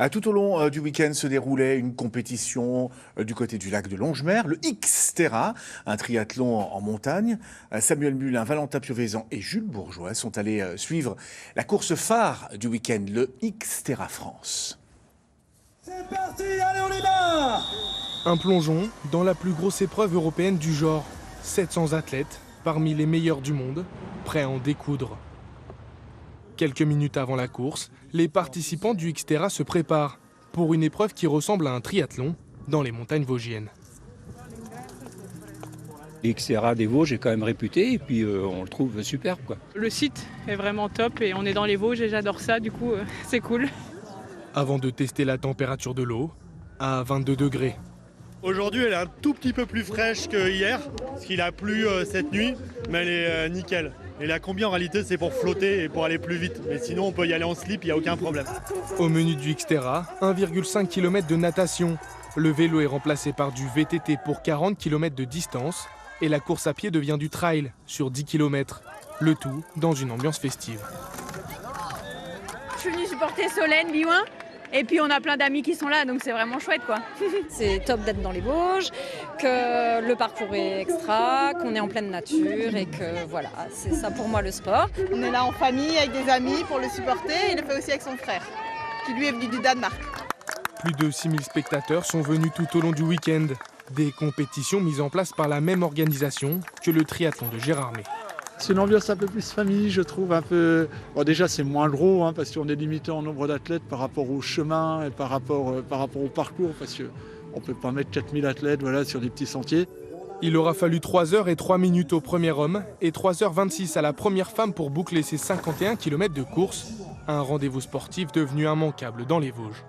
Tout au long du week-end se déroulait une compétition du côté du lac de Longemer, le Xterra, un triathlon en montagne. Samuel Mulin, Valentin Piovesan et Jules Bourgeois sont allés suivre la course phare du week-end, le Xterra France. C'est parti, allez on y va! Un plongeon dans la plus grosse épreuve européenne du genre. 700 athlètes, parmi les meilleurs du monde, prêts à en découdre. Quelques minutes avant la course, les participants du Xterra se préparent pour une épreuve qui ressemble à un triathlon dans les montagnes vosgiennes. L'Xterra des Vosges est quand même réputé et puis on le trouve superbe, quoi. Le site est vraiment top et on est dans les Vosges et j'adore ça, du coup c'est cool. Avant de tester la température de l'eau, à 22 degrés. Aujourd'hui, elle est un tout petit peu plus fraîche que hier, parce qu'il a plu cette nuit, mais elle est nickel. Et la combi, en réalité, c'est pour flotter et pour aller plus vite. Mais sinon, on peut y aller en slip, il n'y a aucun problème. Au menu du Xterra, 1,5 km de natation. Le vélo est remplacé par du VTT pour 40 km de distance. Et la course à pied devient du trail sur 10 km. Le tout dans une ambiance festive. Je suis venue supporter Solène, Biouin. Et puis on a plein d'amis qui sont là, donc c'est vraiment chouette quoi. C'est top d'être dans les Vosges, que le parcours est extra, qu'on est en pleine nature et que voilà, c'est ça pour moi le sport. On est là en famille avec des amis pour le supporter, il le fait aussi avec son frère, qui lui est venu du Danemark. Plus de 6000 spectateurs sont venus tout au long du week-end. Des compétitions mises en place par la même organisation que le triathlon de Gérardmer. C'est une ambiance un peu plus famille, je trouve, un peu... Bon, déjà, c'est moins gros, parce qu'on est limité en nombre d'athlètes par rapport au chemin et par rapport au parcours, parce qu'on ne peut pas mettre 4000 athlètes sur des petits sentiers. Il aura fallu 3 heures et 3 minutes au premier homme et 3h26 à la première femme pour boucler ses 51 km de course. Un rendez-vous sportif devenu immanquable dans les Vosges.